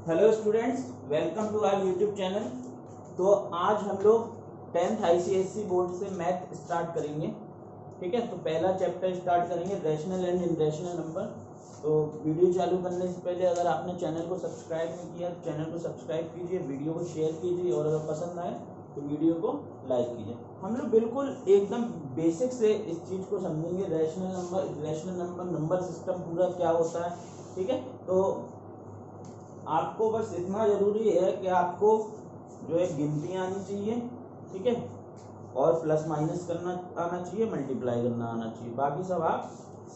Hello students, welcome to our YouTube channel. तो आज हम लोग 10th ICSE बोर्ड से मैथ स्टार्ट करेंगे। ठीक है, तो पहला चैप्टर स्टार्ट करेंगे रैशनल एंड इरेशनल नंबर। तो वीडियो चालू करने से पहले अगर आपने चैनल को सब्सक्राइब नहीं किया तो चैनल को सब्सक्राइब कीजिए, वीडियो को शेयर कीजिए और अगर पसंद आए तो वीडियो को लाइक कीजिए। हम लोग बिल्कुल एकदम बेसिक से इस चीज़ को समझेंगे, rational number, irrational number, number system पूरा क्या होता है। ठीक है, तो आपको बस इतना जरूरी है कि आपको जो है गिनती आनी चाहिए। ठीक है, और प्लस माइनस करना आना चाहिए, मल्टीप्लाई करना आना चाहिए, बाकी सब आप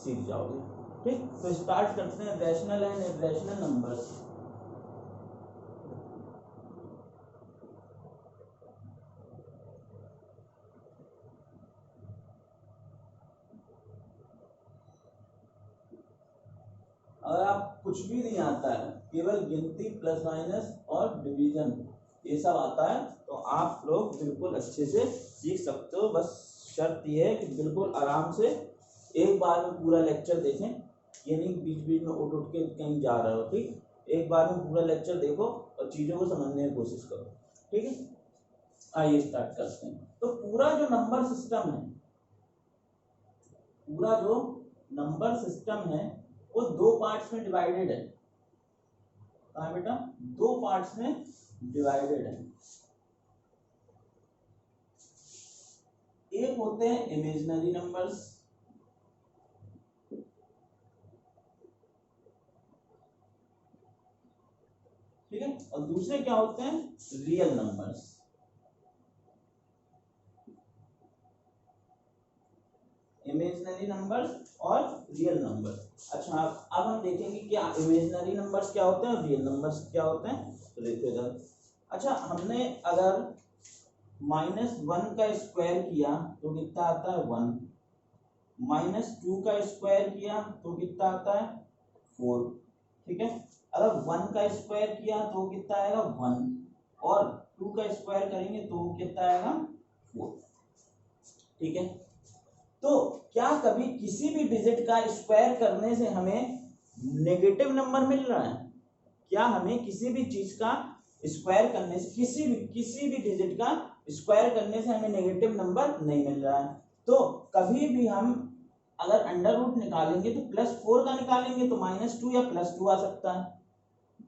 सीख जाओगे। ठीक, तो स्टार्ट करते हैं रैशनल एंड इरेशनल नंबर्स। अगर आप कुछ भी नहीं आता है, केवल गिनती, प्लस माइनस और डिवीजन ये सब आता है तो आप लोग बिल्कुल अच्छे से सीख सकते हो। बस शर्त ये है कि बिल्कुल आराम से एक बार में पूरा लेक्चर देखें, ये नहीं बीच बीच में उठ के कहीं जा रहे हो। ठीक, एक बार में पूरा लेक्चर देखो और चीज़ों को समझने की कोशिश करो। ठीक है, आइए स्टार्ट करते हैं। तो पूरा जो नंबर सिस्टम है, पूरा जो नंबर सिस्टम है वो दो पार्ट्स में डिवाइडेड है। कहा बेटा, दो पार्ट्स में डिवाइडेड है। एक होते हैं इमेजिनरी नंबर्स, ठीक है, और दूसरे क्या होते हैं, रियल नंबर्स। इमेजिनरी नंबर्स और रियल नंबर्स। अच्छा, अब हम देखेंगे क्या इमेजिनरी नंबर्स क्या होते हैं और रियल नंबर्स क्या होते हैं। तो देखो इधर, अच्छा हमने अगर -1 का स्क्वायर किया तो कितना आता है 1, -2 का स्क्वायर किया तो कितना आता है 4। ठीक है, अगर 1 का स्क्वायर किया तो कितना आएगा 1 और 2 का स्क्वायर करेंगे तो कितना आएगा 4। ठीक है, तो क्या कभी किसी भी डिजिट का स्क्वायर करने से हमें नेगेटिव नंबर मिल रहा है? क्या हमें किसी भी चीज का स्क्वायर करने से, किसी भी डिजिट का स्क्वायर करने से हमें नेगेटिव नंबर नहीं मिल रहा है? तो कभी भी हम अगर अंडर रूट निकालेंगे तो +4 का निकालेंगे तो -2 या +2 आ सकता है,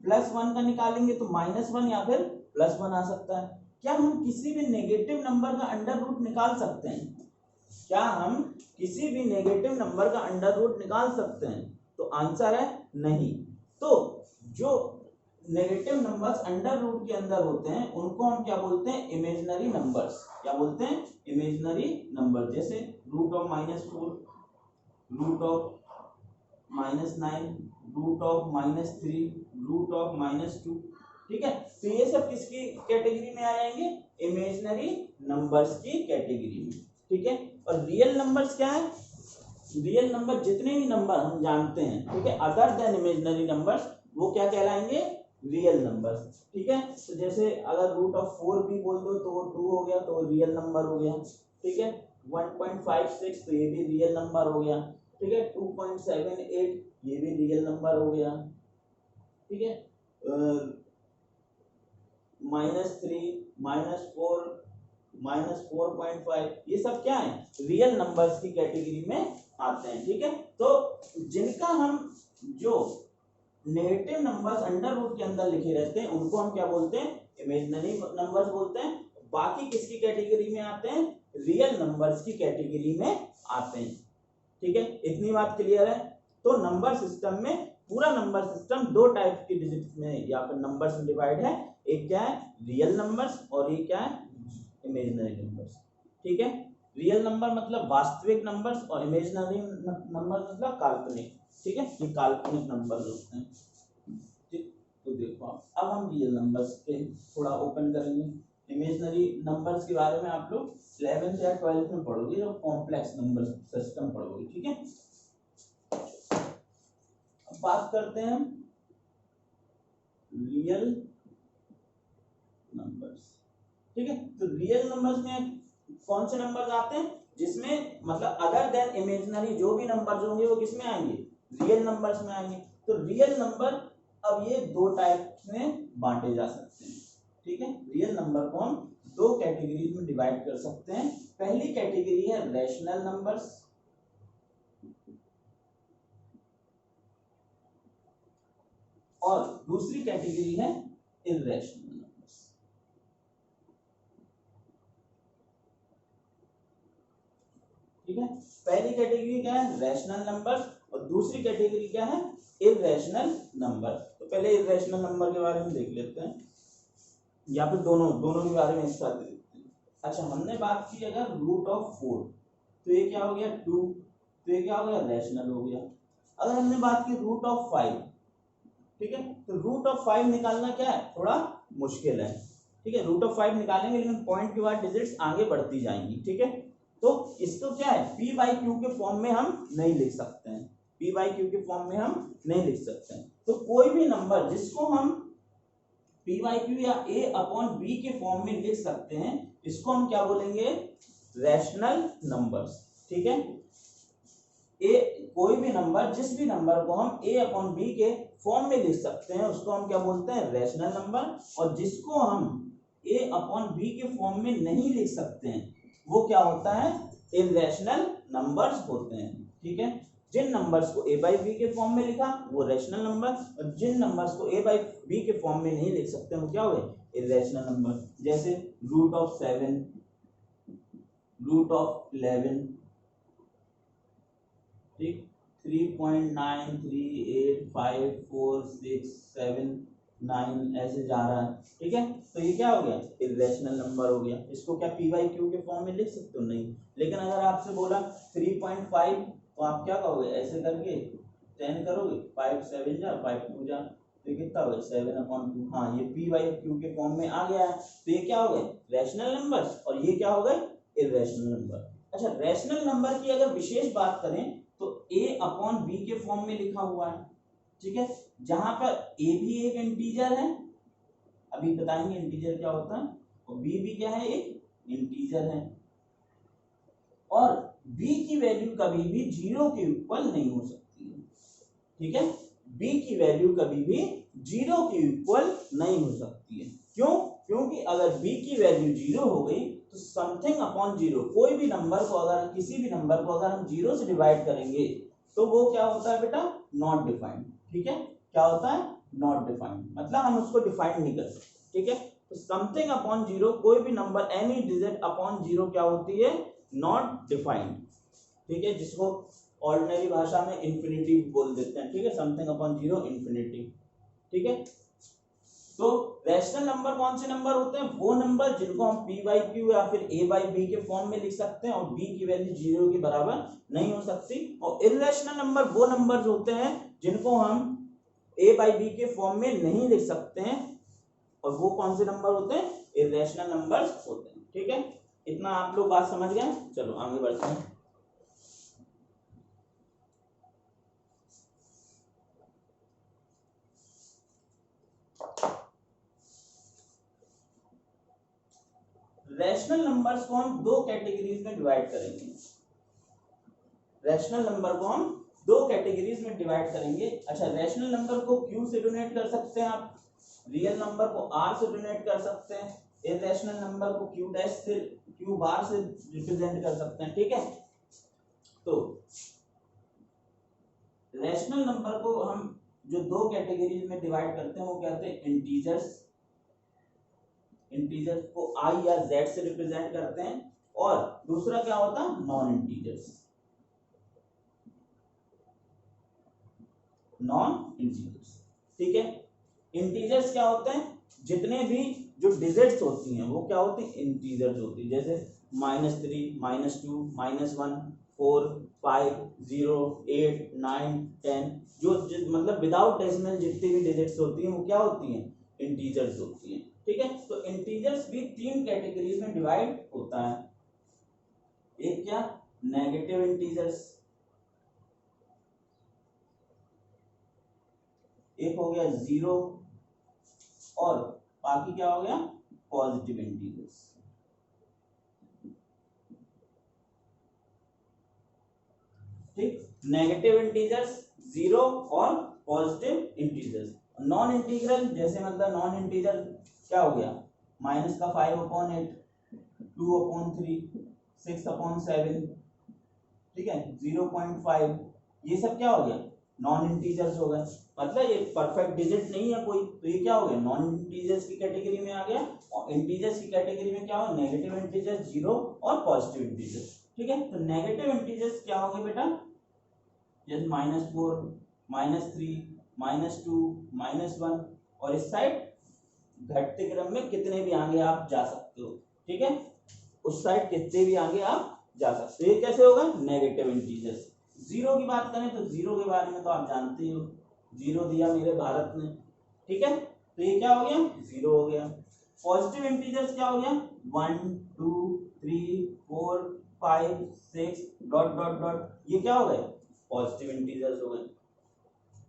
+1 का निकालेंगे तो -1 या फिर +1 आ सकता है। क्या हम किसी भी नेगेटिव नंबर का अंडर रूट निकाल सकते हैं? क्या हम किसी भी नेगेटिव नंबर का अंडर रूट निकाल सकते हैं? तो आंसर है नहीं। तो जो नेगेटिव नंबर्स अंडर रूट के अंदर होते हैं उनको हम क्या बोलते हैं, इमेजिनरी नंबर्स। क्या बोलते हैं, इमेजिनरी नंबर। जैसे √4, √9, √3, √2। ठीक है, तो ये सब किसकी कैटेगरी में आ जाएंगे, इमेजिनरी नंबर्स की कैटेगरी में। ठीक है, और रियल नंबर्स क्या है, रियल नंबर जितने भी नंबर हम जानते हैं, ठीक है, अदर देन इमेजिनरी नंबर्स, वो क्या कहलाएंगे, रियल नंबर्स। ठीक है, तो जैसे अगर √4 भी बोल दो तो वो 2 हो गया, तो रियल नंबर हो गया। ठीक है, 1.56 तो ये भी रियल नंबर हो गया। ठीक है, 2.78 ये भी रियल नंबर हो गया। ठीक है, -3, -4, -4.5 ये सब क्या है, रियल नंबर्स की कैटेगरी में आते हैं। ठीक है, तो जिनका हम जो नेगेटिव नंबर्स अंडर रूट के अंदर लिखे रहते हैं उनको हम क्या बोलते हैं, इमेजिनरी नंबर्स बोलते हैं। बाकी किसकी कैटेगरी में आते हैं, रियल नंबर्स की कैटेगरी में आते हैं। ठीक है, इतनी बात क्लियर है। तो नंबर सिस्टम में, पूरा नंबर सिस्टम दो टाइप के डिजिट में या फिर नंबर्स में डिवाइड है। एक क्या है, रियल नंबर्स, और ये क्या है, इमेजिनरी नंबर्स। ठीक है, रियल नंबर मतलब वास्तविक नंबर्स और इमेजिनरी नंबर मतलब काल्पनिक। ठीक है, ये काल्पनिक नंबर होते हैं। ठीक, तो देखो अब हम रियल नंबर्स पे थोड़ा ओपन करेंगे। इमेजिनरी नंबर्स के बारे में आप लोग 11th या 12th में पढ़ोगे, जब कॉम्प्लेक्स नंबर सिस्टम पढ़ोगे। ठीक है, अब बात करते हैं रियल नंबर्स। ठीक है, तो रियल नंबर्स में कौन से नंबर आते हैं, जिसमें मतलब अदर देन इमेजिनरी जो भी नंबर्स होंगे वो किस में आएंगे, रियल नंबर्स में आएंगे। तो रियल नंबर अब ये दो टाइप में बांटे जा सकते हैं, ठीक है। रियल नंबर को हम दो कैटेगरीज में डिवाइड कर सकते हैं। पहली कैटेगरी है रैशनल नंबर्स, और दूसरी कैटेगरी है इर्रेशनल नंबर्स। ठीक है, पहली कैटेगरी क्या है, रैशनल नंबर्स, और दूसरी कैटेगरी क्या है, इर्रेशनल नंबर। तो पहले इर्रेशनल नंबर के बारे में देख लेते हैं, या फिर दोनों के बारे में एक साथ देखते हैं। अच्छा, हमने बात की अगर रूट ऑफ 4, तो ये क्या हो गया 2, तो ये क्या हो गया, रैशनल हो गया। अगर हमने बात की रूट ऑफ 5, ठीक है, तो रूट ऑफ 5 निकालना क्या है, थोड़ा मुश्किल है, ठीक है। रूट ऑफ 5 निकालेंगे लेकिन पॉइंट के बाद डिजिट्स आगे बढ़ती जाएंगी, ठीक है। तो इसको क्या है, p बाई क्यू के फॉर्म में हम नहीं लिख सकते हैं, p बाई क्यू के फॉर्म में हम नहीं लिख सकते हैं। तो कोई भी नंबर जिसको हम p बाई क्यू या a अपॉन b के फॉर्म में लिख सकते हैं, इसको हम क्या बोलेंगे, रैशनल नंबर्स, ठीक है। कोई भी नंबर, जिस भी नंबर को हम a अपॉन b के फॉर्म में लिख सकते हैं, उसको हम क्या बोलते हैं, रैशनल नंबर। और जिसको हम a अपॉन b के फॉर्म में नहीं लिख सकते हैं, वो क्या होता है, इर्रेशनल नंबर्स होते हैं, ठीक है। जिन नंबर्स को a बाई b के फॉर्म में लिखा वो रैशनल नंबर, और जिन नंबर्स को a बाई b के फॉर्म में नहीं लिख सकते वो क्या हुए, इर्रेशनल नंबर। जैसे रूट ऑफ 7, रूट ऑफ 11, ठीक, 3.93854679 ऐसे जा रहा है, ठीक है। तो ये क्या हो गया, इर्रेशनल नंबर हो गया। इसको क्या p बाई क्यू के फॉर्म में लिख सकते हो, नहीं। लेकिन अगर आपसे बोला 3.5, तो आप क्या कहोगे, ऐसे करके 10 करोगे, 5 7 जा 5 2 जा, तो ये कितना हो गया, 7/2। हाँ, ये p बाई क्यू के फॉर्म में आ गया है। तो ये क्या हो गए, रैशनल नंबर्स, और ये क्या हो गए, इर्रेशनल नंबर। अच्छा, रैशनल नंबर की अगर विशेष बात करें तो a अपॉन b के फॉर्म में लिखा हुआ है, ठीक है। जहां पर a भी एक इंटीजर है, अभी बताएंगे इंटीजर क्या होता है, और b भी क्या है, एक इंटीजर है, और b की वैल्यू कभी भी 0 के इक्वल नहीं हो सकती है, ठीक है। b की वैल्यू कभी भी 0 के इक्वल नहीं हो सकती है। क्यों, क्योंकि अगर b की वैल्यू 0 हो गई तो समथिंग अपॉन 0, कोई भी नंबर को अगर, किसी भी नंबर को अगर हम 0 से डिवाइड करेंगे तो वो क्या होता है बेटा, नॉट डिफाइंड, ठीक है। क्या होता है, नॉट डिफाइंड, मतलब हम उसको डिफाइन नहीं कर सकते, ठीक है। तो समथिंग अपॉन 0, कोई भी नंबर, एनी डिजिट अपॉन 0 क्या होती है, नॉट डिफाइंड, ठीक है, जिसको ऑर्डिनरी भाषा में इंफिनिटी बोल देते हैं, ठीक है। समथिंग अपॉन 0 इंफिनिटी, ठीक है। तो रैशनल नंबर कौन से नंबर होते हैं, वो नंबर जिनको हम p बाई क्यू या फिर a बाई b के फॉर्म में लिख सकते हैं और b की वैल्यू 0 के बराबर नहीं हो सकती। और इर्रेशनल नंबर वो नंबर्स होते हैं जिनको हम a बाई b के फॉर्म में नहीं लिख सकते हैं, और वो कौन से नंबर होते हैं, इर्रेशनल नंबर्स होते हैं, ठीक है। इतना आप लोग बात समझ गए, चलो आगे बढ़ते हैं। रैशनल नंबर्स को हम दो कैटेगरीज में डिवाइड करेंगे, रैशनल नंबर को हम दो कैटेगरीज में डिवाइड करेंगे। अच्छा, रैशनल नंबर को q से डोनेट कर सकते हैं आप, रियल नंबर को r से डोनेट कर सकते हैं, इर्रेशनल नंबर को q डैश से, q बार से रिप्रेजेंट कर सकते हैं, ठीक है। तो रैशनल नंबर को हम जो दो कैटेगरीज में डिवाइड करते हैं वो कहते हैं इंटीजर्स, इंटीजर्स को i या z से रिप्रेजेंट करते हैं, और दूसरा क्या होता है, नॉन इंटीजर्स, नॉन इंटीजर्स, ठीक है। इंटीजर्स क्या होते हैं, जितने भी जो डिजिट्स होती हैं वो क्या होती है, इंटीजर्स होती है। जैसे -3 -2 -1 4 5 0 8 9 10, जो मतलब विदाउट डेसिमल जितनी भी डिजिट्स होती हैं वो क्या होती हैं, इंटीजर्स होती हैं, ठीक है। तो इंटीजर्स भी तीन कैटेगरीज में डिवाइड होता है। एक क्या, नेगेटिव इंटीजर्स, एक हो गया 0, और बाकी क्या हो गया, पॉजिटिव इंटीजर्स, ठीक। नेगेटिव इंटीजर्स, 0 और पॉजिटिव इंटीजर्स। नॉन इंटीग्रल जैसे मतलब नॉन इंटीजर क्या हो गया, माइनस का 5/8, 2/3, 6/7, ठीक है, 0.5, ये सब क्या हो गया, नॉन इंटीजर्स हो गए। मतलब ये परफेक्ट डिजिट नहीं है कोई, तो ये क्या हो गया, नॉन इंटीजर्स की कैटेगरी में आ गया। और इंटीजर्स की कैटेगरी में क्या हो, नेगेटिव इंटीजर, जीरो और पॉजिटिव इंटीजर। ठीक है, तो नेगेटिव इंटीजर्स क्या होंगे बेटा, जैसे -4, -3, -2, -1, और इस साइड घटते क्रम में कितने भी आगे आप जा सकते हो। ठीक है, उस साइड कितने भी आगे आप जा सकते हो। ये कैसे होगा, नेगेटिव इंटीजर्स। जीरो की बात करें तो जीरो के बारे में तो आप जानते ही हो, जीरो दिया मेरे भारत ने। ठीक है, तो ये क्या हो गया, जीरो हो गया। पॉजिटिव इंटीजर्स क्या हो गया, 1, 2, 3, 4, 5, 6 डॉट डॉट डॉट, ये क्या हो गए, पॉजिटिव इंटीजर्स हो गए।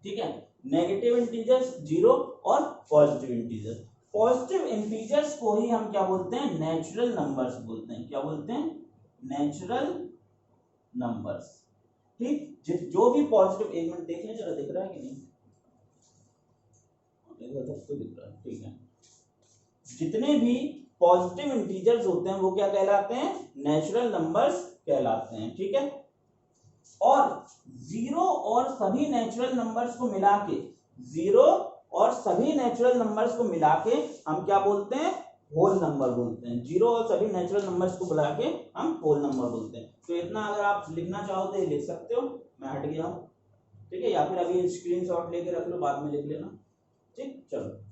ठीक है, नेगेटिव इंटीजर्स जीरो और पॉजिटिव इंटीजर्स। पॉजिटिव इंटीजर्स को ही हम क्या बोलते हैं, नेचुरल नंबर्स बोलते हैं। क्या बोलते हैं, नेचुरल नंबर्स। ठीक, जो भी पॉजिटिव, एक मिनट देख लें जरा, दिख रहा है कि नहीं, इधर तक तो दिख रहा है, ठीक है। जितने भी पॉजिटिव इंटीजर्स होते हैं वो क्या कहलाते हैं, नेचुरल नंबर्स कहलाते हैं। ठीक है, और जीरो और सभी नेचुरल नंबर्स को मिला के, जीरो और सभी नेचुरल नंबर्स को मिला के हम क्या बोलते हैं, होल नंबर बोलते हैं। जीरो और सभी नेचुरल नंबर्स को बुला के हम होल नंबर बोलते हैं। तो इतना अगर आप लिखना चाहो तो ये लिख सकते हो, मैं हट गया हूँ। ठीक है, या फिर अभी स्क्रीनशॉट लेके रख लो, बाद में लिख लेना। ठीक, चलो।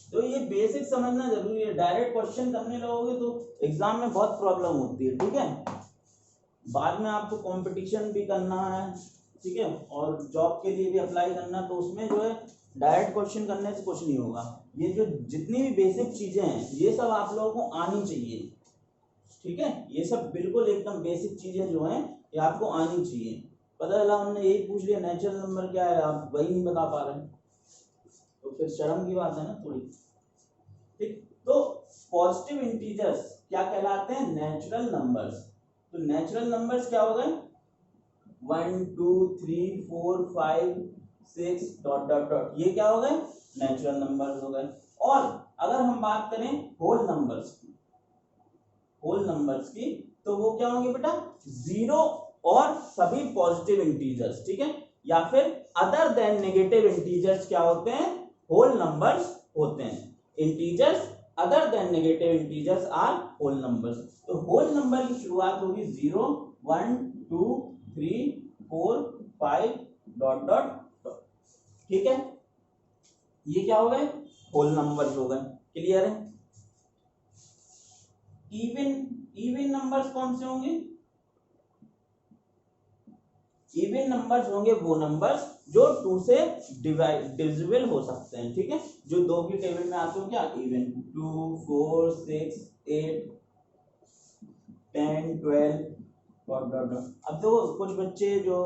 तो ये बेसिक समझना जरूरी है, डायरेक्ट क्वेश्चन करने लगोगे तो एग्जाम में बहुत प्रॉब्लम होती है। ठीक है, बाद में आपको कंपटीशन भी करना है, ठीक है, और जॉब के लिए भी अप्लाई करना, तो उसमें जो है डायरेक्ट क्वेश्चन करने से कुछ नहीं होगा। ये जो जितनी भी बेसिक चीजें हैं ये सब आप लोगों को आनी चाहिए। ठीक है, ये सब बिल्कुल एकदम बेसिक चीजें जो हैं ये आपको आनी चाहिए। पता चला हमने यही पूछ लिया नेचुरल नंबर क्या है, आप वही नहीं बता पा रहे, तो फिर शर्म की बात है ना थोड़ी। ठीक, तो पॉजिटिव इंटीजर्स क्या कहलाते हैं, नेचुरल नंबर्स। तो नेचुरल नंबर्स क्या हो गए, 1, 2, 3, 4, 5, 6 डॉट डॉट डॉट, ये क्या हो गए, नेचुरल नंबर्स हो गए। और अगर हम बात करें होल नंबर्स की, होल नंबर्स की, तो वो क्या होंगे बेटा, जीरो और सभी पॉजिटिव इंटीजर्स। ठीक है, या फिर अदर देन नेगेटिव इंटीजर्स क्या होते हैं, होल नंबर्स होते हैं। Integers other than negative integers are whole numbers. तो होल नंबर की शुरुआत होगी 0, 1, 2, 3, 4, 5 डॉट डॉट डॉट। ठीक है, ये क्या हो गए, होल नंबर्स हो गए। क्लियर है। इवन नंबर्स कौन से होंगे, इवन नंबर्स होंगे वो नंबर्स जो 2 से डिविजिबल हो सकते हैं। ठीक है, जो 2 की टेबल में आते हो क्या, इवन, 2, 4, 6, 8, 10, 12 डॉट डॉट डॉट। अब देखो कुछ बच्चे जो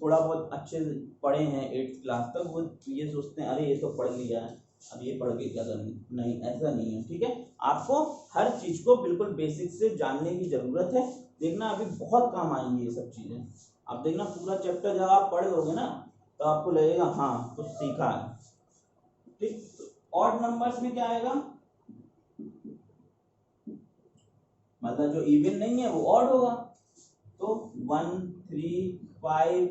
थोड़ा बहुत अच्छे पढ़े हैं 8th क्लास तक, वो ये सोचते हैं अरे ये तो पढ़ लिया है, अब ये पढ़ के क्या करना, नहीं, ऐसा नहीं है। ठीक है, आपको हर चीज को बिल्कुल बेसिक से जानने की जरूरत है। देखना अभी बहुत काम आएंगी ये सब चीजें। अब देखना पूरा चैप्टर जब आप पढ़ लोगे ना तो आपको लगेगा हाँ कुछ सीखा है। ठीक, ऑड नंबर्स में क्या आएगा, मतलब जो इवन नहीं है वो ऑड होगा। तो 1, 3, 5,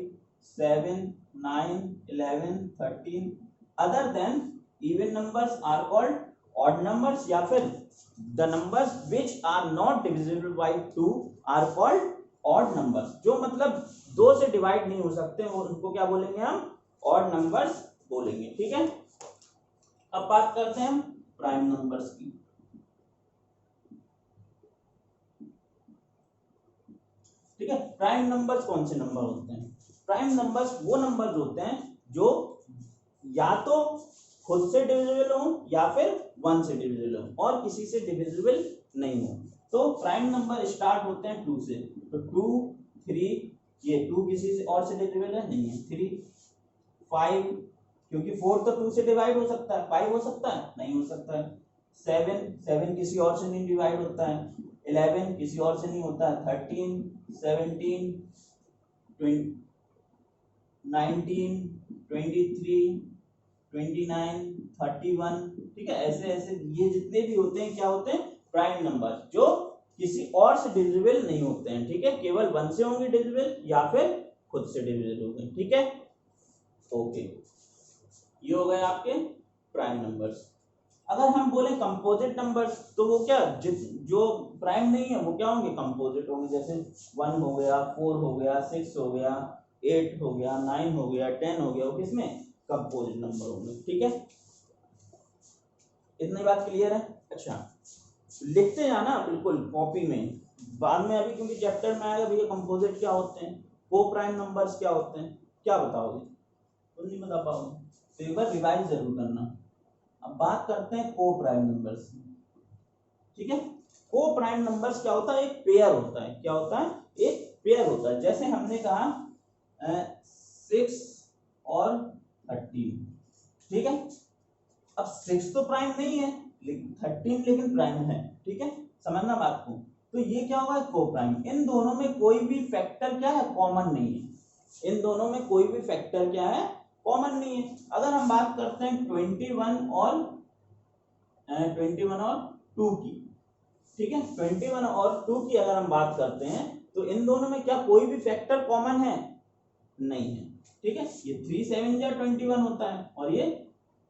7, 9, 11, 13 other than even numbers are called odd numbers, या फिर the numbers which are not divisible by 2 are called odd numbers. जो मतलब 2 से डिवाइड नहीं हो सकते उनको क्या बोलेंगे हम, ऑड नंबर्स बोलेंगे। ठीक है, अब बात करते हैं हम प्राइम नंबर्स की। ठीक है, प्राइम नंबर्स कौन से नंबर होते हैं, प्राइम नंबर्स वो नंबर्स होते हैं जो या तो खुद से डिविजिबल हो या फिर 1 से डिविजिबल हो और किसी से डिविजिबल नहीं हो। तो प्राइम नंबर स्टार्ट होते हैं 2 से, तो 2, 3, ये 2 किसी से और से डिविजिबल है नहीं है, 3, 5, क्योंकि 4 तो 2 से डिवाइड हो सकता है, 5 हो सकता है नहीं हो सकता है, 7 किसी और से नहीं डिवाइड होता है, 11 किसी और से नहीं होता है, 13, 17, 19, 23, 29, 31, ठीक है। ऐसे ऐसे ये जितने भी होते हैं क्या होते हैं, प्राइम नंबर, जो किसी और से डिविजिबल नहीं होते हैं, ठीक है। केवल 1 से होंगे डिविजिबल या फिर खुद से डिविजिबल होंगे, ठीक है। ओके, ये हो गए आपके प्राइम नंबर्स। अगर हम बोले कंपोजिट नंबर्स तो वो क्या, जो प्राइम नहीं है वो क्या होंगे, कंपोजिट होंगे। जैसे 1 हो गया, 4 हो गया, 6 हो गया, 8 हो गया, 9 हो गया, 10 हो गया, वो किसमें, कंपोजिट नंबर होंगे, ठीक है। इतनी बात क्लियर है। अच्छा, लिखते जाना बिल्कुल कॉपी में, बाद में अभी क्योंकि चैप्टर में आएगा भैया कंपोजिट क्या होते हैं, को प्राइम नंबर्स क्या होते हैं, क्या बताओगे, तो नहीं बता पाओगे, तो एक बार रिवाइज जरूर करना। अब बात करते हैं को प्राइम नंबर्स, ठीक है। को प्राइम नंबर्स क्या होता है, एक पेयर होता है, क्या होता है, एक पेयर होता है। जैसे हमने कहा 6 और 13, ठीक है। अब 6 तो प्राइम नहीं है, 13 लेकिन प्राइम है, ठीक है, समझना बात को। तो ये क्या होगा, को प्राइम। इन दोनों में कोई भी फैक्टर क्या है, कॉमन नहीं है। इन दोनों में कोई भी फैक्टर क्या है, कॉमन नहीं है। अगर हम बात करते हैं 21 और 2 की, ठीक है, 21 और 2 की अगर हम बात करते हैं तो इन दोनों में क्या कोई भी फैक्टर कॉमन है, नहीं है, ठीक है। ये 3 7 या 21 होता है और ये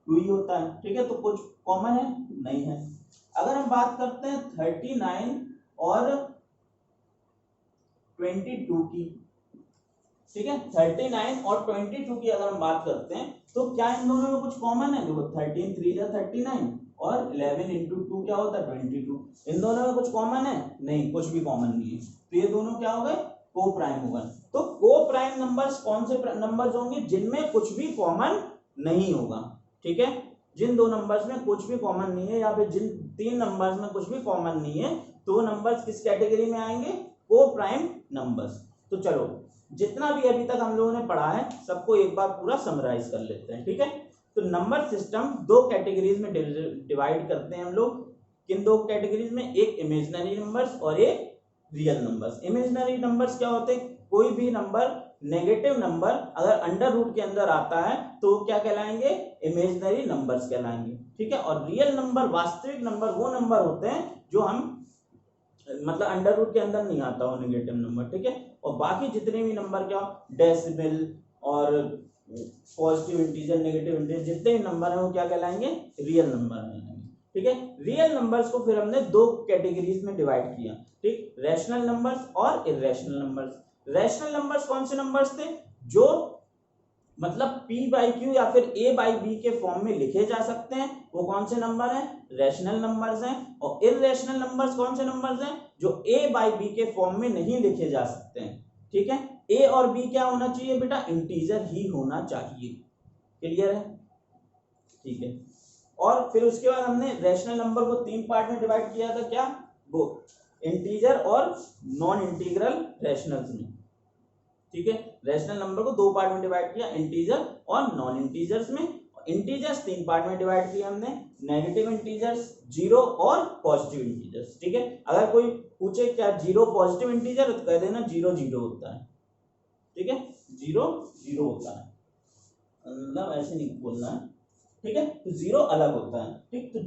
2 ही होता है, ठीक है, तो कुछ कॉमन है, नहीं है। अगर हम बात करते हैं 39 और 22 की, ठीक है, 39 और 22 की अगर हम बात करते हैं तो क्या इन दोनों में कुछ कॉमन है, देखो 13 3 या 39 और 11 इंटू 2 क्या होता है 22। इन दोनों में कुछ कॉमन है, नहीं, कुछ भी कॉमन नहीं है, तो ये दोनों क्या हो गए, को प्राइम हो गए। तो को प्राइम नंबर्स कौन से नंबर्स होंगे, जिनमें कुछ भी कॉमन नहीं होगा, ठीक है। जिन दो नंबर्स में कुछ भी कॉमन नहीं है या फिर जिन 3 नंबर्स में कुछ भी कॉमन नहीं है, तो वो नंबर्स किस कैटेगरी में आएंगे, को प्राइम नंबर्स। तो चलो, जितना भी अभी तक हम लोगों ने पढ़ा है सबको एक बार पूरा समराइज कर लेते हैं, ठीक है। तो नंबर सिस्टम 2 कैटेगरीज में डिवाइड करते हैं हम लोग। किन 2 कैटेगरीज में, एक इमेजिनरी नंबर्स और एक रियल नंबर्स। इमेजिनरी नंबर्स क्या होते हैं, कोई भी नंबर, नेगेटिव नंबर अगर अंडर रूट के अंदर आता है तो क्या कहलाएंगे, इमेजिनरी नंबर्स कहलाएंगे, ठीक है। और रियल नंबर, वास्तविक नंबर, वो नंबर होते हैं जो हम मतलब अंडर रूट के अंदर नहीं आता हो, नेगेटिव नंबर, ठीक है। और बाकी जितने भी नंबर क्या, डेसिमल और पॉजिटिव इंटीजर, नेगेटिव इंटीजर, जितने भी नंबर हैं वो क्या कहलाएंगे, रियल नंबर कहलाएंगे, ठीक है। रियल नंबर्स को फिर हमने 2 कैटेगरीज में डिवाइड किया, ठीक, रैशनल नंबर्स और इरेशनल नंबर्स। रैशनल नंबर्स कौन से नंबर्स थे, जो मतलब p बाई क्यू या फिर a बाई बी के फॉर्म में लिखे जा सकते हैं, वो कौन से नंबर हैं, रैशनल नंबर्स हैं। और इरेशनल नंबर्स कौन से नंबर्स हैं, जो a बाई बी के फॉर्म में नहीं लिखे जा सकते हैं, ठीक है। a और b क्या होना चाहिए बेटा, इंटीजर ही होना चाहिए, क्लियर है, ठीक है। और फिर उसके बाद हमने रैशनल नंबर को 3 पार्ट में डिवाइड किया था, क्या, वो इंटीजर और नॉन इंटीग्रल रैशनल्स में, ठीक है। रैशनल नंबर को 2 पार्ट में डिवाइड किया, इंटीजर और नॉन इंटीजर्स में। इंटीजर्स 3 पार्ट में डिवाइड किया हमने, नेगेटिव इंटीजर्स, जीरो और पॉजिटिव इंटीजर्स, ठीक है। अगर कोई पूछे क्या जीरो पॉजिटिव इंटीजर, तो कह देना 0 0 होता है, ठीक है, 0 0 होता है, मतलब ऐसे नहीं बोलना है, ठीक है। तो 0 अलग होता है, ठीक। तो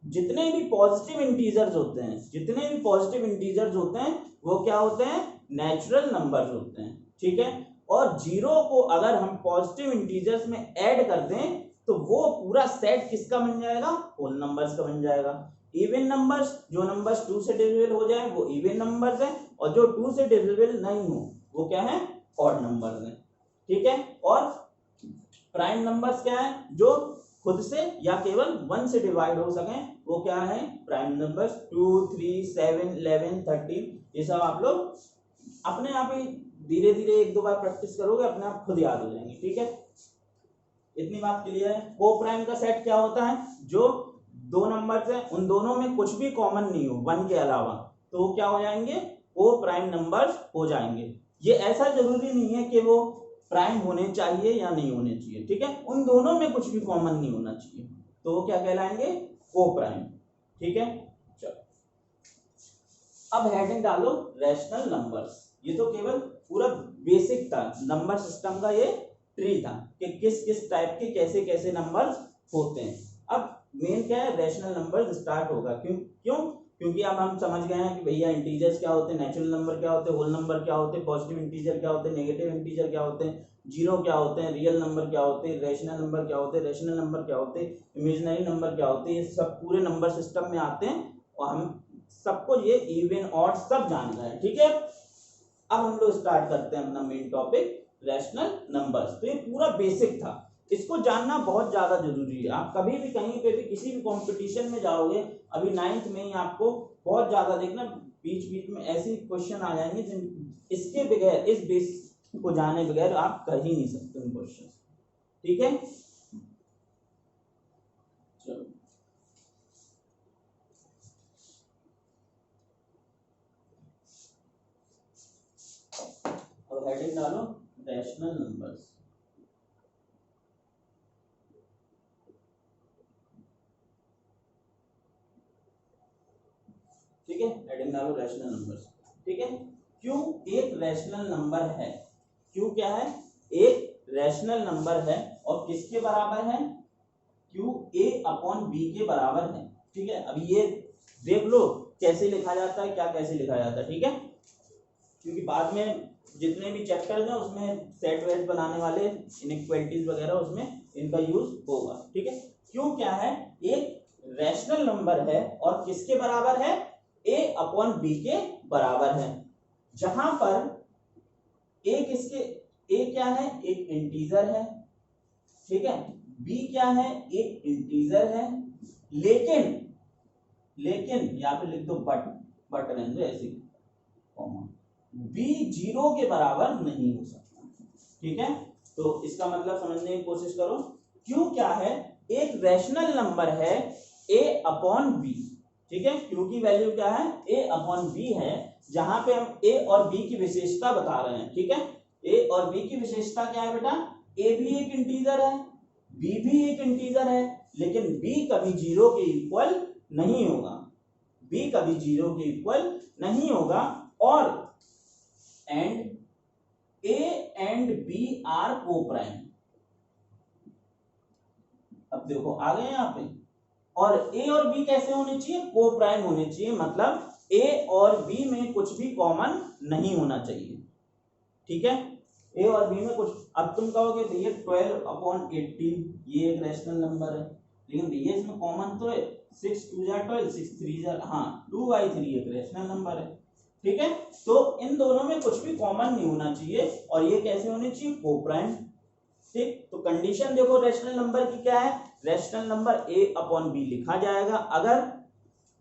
जितने भी पॉजिटिव इंटीजर्स होते हैं, जितने भी पॉजिटिव इंटीजर्स होते हैं वो क्या होते हैं, नेचुरल नंबर्स होते हैं, ठीक है। और 0 को अगर हम पॉजिटिव इंटीजर्स में ऐड कर दें तो वो पूरा सेट किसका बन जाएगा, होल नंबर्स का बन जाएगा। इवन नंबर्स, जो नंबर्स 2 से डिविजिबल हो जाए वो इवन नंबर्स हैं, और जो 2 से डिविजिबल नहीं हो वो क्या है, ऑड नंबर्स हैं, ठीक है। और प्राइम नंबर्स क्या है, जो खुद से या केवल 1 से डिवाइड हो सके, वो क्या है, प्राइम नंबर्स। 2 3 7 11 13, ये सब आप लोग अपने आप ही धीरे धीरे 1-2 बार प्रैक्टिस करोगे, अपने आप खुद याद हो जाएंगे, ठीक है। इतनी बात क्लियर है। को प्राइम का सेट क्या होता है, जो 2 नंबर्स हैं उन दोनों में कुछ भी कॉमन नहीं हो 1 के अलावा, तो वो क्या हो जाएंगे, को प्राइम नंबर्स हो जाएंगे। ये ऐसा जरूरी नहीं है कि वो प्राइम होने चाहिए या नहीं होने चाहिए, ठीक है, उन दोनों में कुछ भी कॉमन नहीं होना चाहिए, तो वो क्या कहलाएंगे, को प्राइम, ठीक है। चलो अब हेडिंग डालो रैशनल नंबर्स। ये तो केवल पूरा बेसिक था, नंबर सिस्टम का ये ट्री था कि किस किस टाइप के कैसे कैसे नंबर्स होते हैं। अब मेन क्या है, रैशनल नंबर्स स्टार्ट होगा। क्यों क्योंकि अब हम समझ गए हैं कि भैया इंटीजर्स क्या होते हैं, नेचुरल नंबर क्या होते हैं, होल नंबर क्या होते हैं, पॉजिटिव इंटीजर क्या होते हैं, नेगेटिव इंटीजर क्या होते हैं, जीरो क्या होते हैं, रियल नंबर क्या होते हैं, रैशनल नंबर क्या होते हैं, रैशनल नंबर क्या होते हैं, इमेजिनरी नंबर क्या होते हैं। ये सब पूरे नंबर सिस्टम में आते हैं और हम सबको ये इवन ऑड सब जान गए हैं। ठीक है, अब हम लोग स्टार्ट करते हैं अपना मेन टॉपिक रैशनल नंबर्स। तो ये पूरा बेसिक था, इसको जानना बहुत ज्यादा जरूरी है। आप कभी भी कहीं पे भी किसी भी कंपटीशन में जाओगे, अभी 9th में ही आपको बहुत ज्यादा देखना बीच बीच में ऐसे क्वेश्चन आ जाएंगे जिन इसके बगैर, इस बेस को जाने बगैर आप कर ही नहीं सकते उन क्वेश्चन। ठीक है, चलो अब हेडिंग डालो रैशनल नंबर्स। ठीक है, हेडिंग डालो रैशनल नंबर्स। ठीक है, क्यों एक रैशनल नंबर है, क्यों क्या है, एक रैशनल नंबर है और किसके बराबर है, क्यों a अपॉन बी के बराबर है। ठीक है, अभी ये देख लो कैसे लिखा जाता है, क्या कैसे लिखा जाता है। ठीक है, क्योंकि बाद में जितने भी चैप्टर्स हैं उसमें सेट वेट बनाने वाले इनइक्वालिटीज वगैरह उसमें इनका यूज होगा। ठीक है, क्यों क्या है, एक रैशनल नंबर है और किसके बराबर है, a अपॉन बी के बराबर है, जहां पर a किसके, a क्या है, एक इंटीजर है। ठीक है, b क्या है, एक इंटीजर है, लेकिन यहाँ पे लिख दो बट रहने दो ऐसे कॉमा, b जीरो के बराबर नहीं हो सकता। ठीक है, तो इसका मतलब समझने की कोशिश करो, क्यों क्या है, एक रैशनल नंबर है a अपॉन बी। ठीक है, क्यों की वैल्यू क्या है, a अपॉन बी है, जहां पे हम a और b की विशेषता बता रहे हैं। ठीक है, a और b की विशेषता क्या है बेटा, a भी एक इंटीजर है, b भी एक इंटीजर है, लेकिन b कभी जीरो के इक्वल नहीं होगा, b कभी जीरो के इक्वल नहीं होगा। और and a and b are coprime. अब देखो आ गए यहाँ पे, और a और b कैसे होने चाहिए, को प्राइम होने चाहिए, मतलब a और b में कुछ भी कॉमन नहीं होना चाहिए। ठीक है, a और b में कुछ, अब तुम कहोगे भैया 12 अपॉन 18 ये एक रैशनल नंबर है, लेकिन भैया इसमें कॉमन तो है 6 2 जा 12 6 3 जा, हाँ 2/3 एक रैशनल नंबर है। ठीक है, तो इन दोनों में कुछ भी कॉमन नहीं होना चाहिए और ये कैसे होने चाहिए, को प्राइम। ठीक, तो कंडीशन देखो रैशनल नंबर की क्या है, rational number a upon B लिखा जाएगा अगर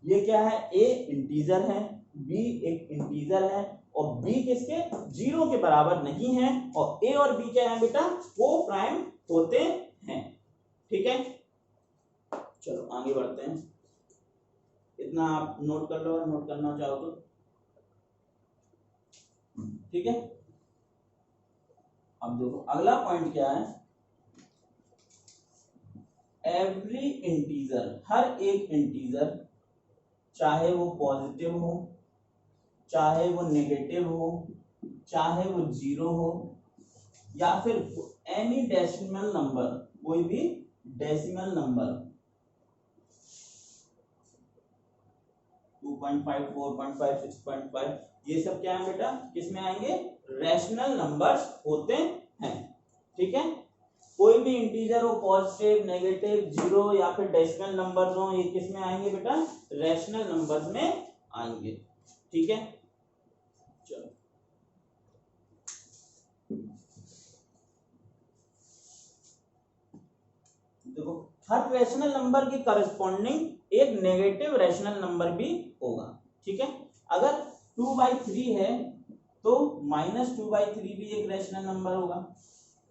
ये क्या है, a इंटीजर है, b एक इंटीजर है और b किसके, जीरो के बराबर नहीं है, और a और b क्या है बेटा, को प्राइम होते हैं। ठीक है, चलो आगे बढ़ते हैं, इतना आप नोट कर लो और नोट करना चाहो तो। ठीक है, अब देखो अगला पॉइंट क्या है, एवरी इंटीजर, हर एक इंटीजर, चाहे वो पॉजिटिव हो, चाहे वो नेगेटिव हो, चाहे वो जीरो हो, या फिर एनी डेसिमल नंबर, कोई भी डेसिमल नंबर 2.5 4.5 6.5 ये सब क्या है बेटा, किसमें आएंगे, रैशनल नंबर्स होते हैं। ठीक है, कोई भी इंटीजर हो, पॉजिटिव नेगेटिव जीरो या फिर डेसिमल नंबर्स हो, ये किस में आएंगे बेटा, रैशनल नंबर्स में आएंगे। ठीक है, चलो देखो हर रैशनल नंबर की करस्पॉन्डिंग एक नेगेटिव रैशनल नंबर भी होगा। ठीक है, अगर 2/3 है तो -2/3 भी एक रैशनल नंबर होगा।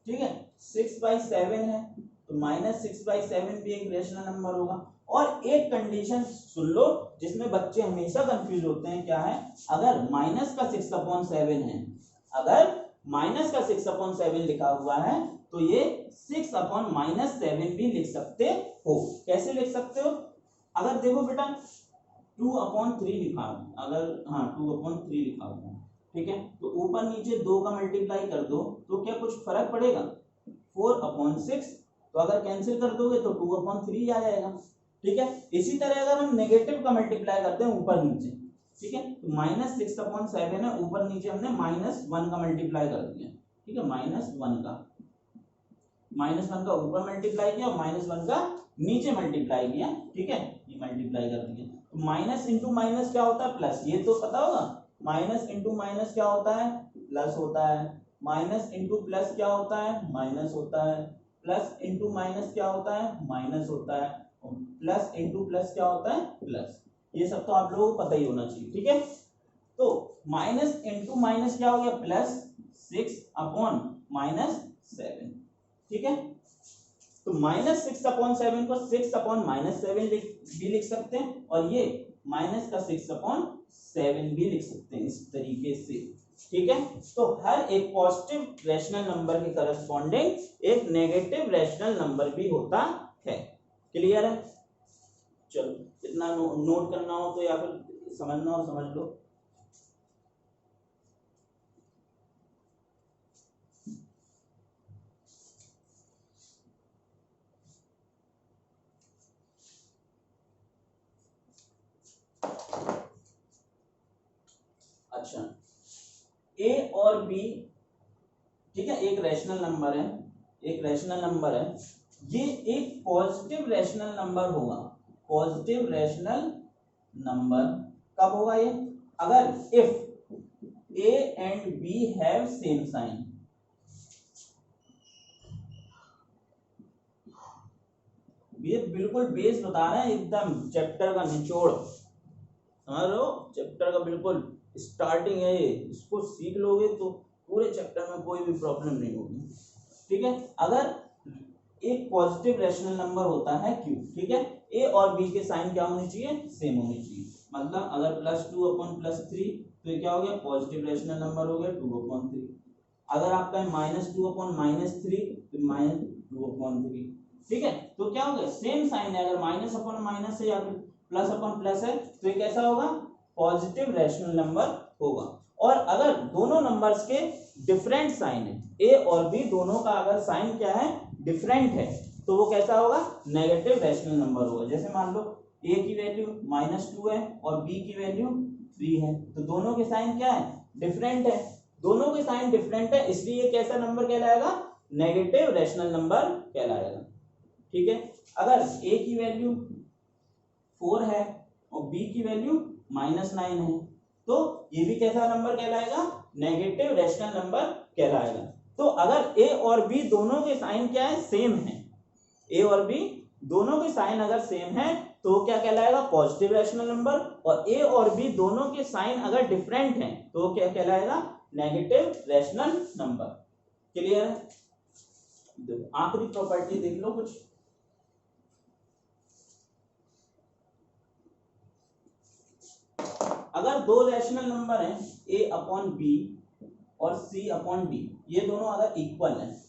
ठीक है, 6/7 है तो -6/7 भी एक रैशनल नंबर होगा। और एक कंडीशन सुन लो जिसमें बच्चे हमेशा कंफ्यूज होते हैं, क्या है, अगर माइनस का 6/7 है, अगर माइनस का 6/7 लिखा हुआ है तो ये 6/-7 भी लिख सकते हो। कैसे लिख सकते हो, अगर देखो बेटा 2/3 लिखा है, अगर हाँ 2/3 लिखा हुआ है, ठीक है, तो ऊपर नीचे 2 का मल्टीप्लाई कर दो तो क्या कुछ फर्क पड़ेगा? 4/6, तो अगर कैंसिल कर दोगे तो 2/3 आ जाएगा, ठीक है। इसी तरह अगर हम नेगेटिव का मल्टीप्लाई करते हैं ऊपर नीचे, ठीक है, तो -6/7 है, ऊपर नीचे हमने -1 का मल्टीप्लाई कर दिया, ठीक है, -1 का ऊपर मल्टीप्लाई किया और -1 का नीचे मल्टीप्लाई किया, ठीक है, ये मल्टीप्लाई कर दिया। तो माइनस इंटू माइनस क्या होता है? प्लस, ये तो पता होगा, माइनस इंटू माइनस क्या होता है? प्लस होता है। माइनस इंटू प्लस क्या होता है? माइनस होता है। प्लस इंटू माइनस क्या होता है? माइनस होता है। प्लस इंटू प्लस क्या होता है? प्लस। ये सब तो आप लोगों को पता ही होना चाहिए, ठीक है। तो माइनस इंटू माइनस क्या हो गया? +6/-7, ठीक है। तो -6/7 को 6/-7 भी लिख सकते हैं और ये माइनस का 6/7 भी लिख सकते हैं इस तरीके से, ठीक है। तो हर एक पॉजिटिव रैशनल नंबर के करस्पॉन्डिंग एक नेगेटिव रैशनल नंबर भी होता है। क्लियर है? चलो इतना नोट करना हो तो या फिर समझना हो समझ लो। अच्छा, ए और बी, ठीक है, एक रैशनल नंबर है, एक रैशनल नंबर है, ये एक पॉजिटिव रैशनल नंबर होगा। पॉजिटिव रैशनल नंबर कब होगा ये? अगर if A and B have same sign. ये बिल्कुल बेस बता रहे हैं, एकदम चैप्टर का निचोड़, समझ रहे हो? चैप्टर का बिल्कुल स्टार्टिंग है ये, इसको सीख लोगे तो पूरे चैप्टर में कोई भी प्रॉब्लम नहीं होगी, ठीक है। अगर एक पॉजिटिव रैशनल नंबर होता है क्यू, ठीक है, ए और बी के साइन क्या होनी चाहिए? सेम होनी चाहिए। मतलब अगर +2/+3 तो ये क्या हो गया? पॉजिटिव रैशनल नंबर हो गया 2/3। अगर आपका -2/-3 तो -2/3, ठीक है। तो क्या हो गया? सेम साइन है, अगर माइनस है या फिर प्लस है तो ये कैसा होगा? पॉजिटिव रैशनल नंबर होगा। और अगर दोनों नंबर्स के डिफरेंट साइन है, ए और बी दोनों का अगर साइन क्या है? डिफरेंट है, तो वो कैसा होगा? नेगेटिव रैशनल नंबर होगा। जैसे मान लो ए की वैल्यू -2 है और बी की वैल्यू 3 है, तो दोनों के साइन क्या है? डिफरेंट है। दोनों के साइन डिफरेंट है, इसलिए कैसा नंबर कहलाएगा? नेगेटिव रैशनल नंबर कहलाएगा, ठीक है। अगर ए की वैल्यू 4 है और बी की वैल्यू -9 है, तो ये भी कैसा नंबर कहलाएगा? नेगेटिव रैशनल नंबर कहलाएगा। तो अगर ए और बी दोनों के साइन क्या है? सेम है। ए और बी दोनों के साइन अगर सेम है तो क्या कहलाएगा? Positive rational number. और ए और बी दोनों के साइन अगर डिफरेंट हैं तो क्या कहलाएगा? Negative rational number. क्लियर है? देखो आखिरी प्रॉपर्टी देख लो कुछ। अगर दो रैशनल नंबर हैं a/b और c/d, ये दोनों अगर इक्वल हैं,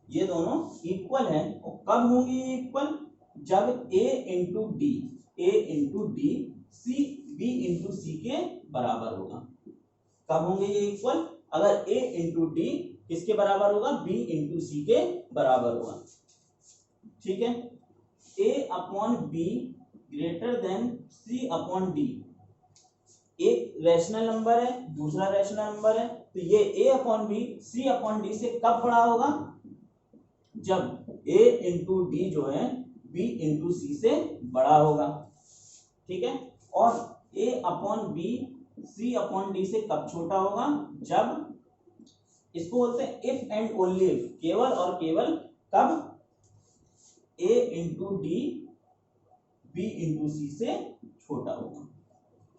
ये दोनों इक्वल हैं, और कब होंगे ये इक्वल? जब a into D b into c के बराबर होगा। कब होंगे ये इक्वल? अगर a इंटू डी किसके बराबर होगा? b इंटू c के बराबर होगा, ठीक है। a/b ग्रेटर देन c/d, एक रैशनल नंबर है, दूसरा रैशनल नंबर है, तो ये a/b c/d से कब बड़ा होगा? जब a इंटू डी जो है b इंटू सी से बड़ा होगा, ठीक है। और a/b c/d से कब छोटा होगा? जब, इसको बोलते हैं इफ एंड ओनली इफ, केवल और केवल कब? a into D b into C से छोटा होगा,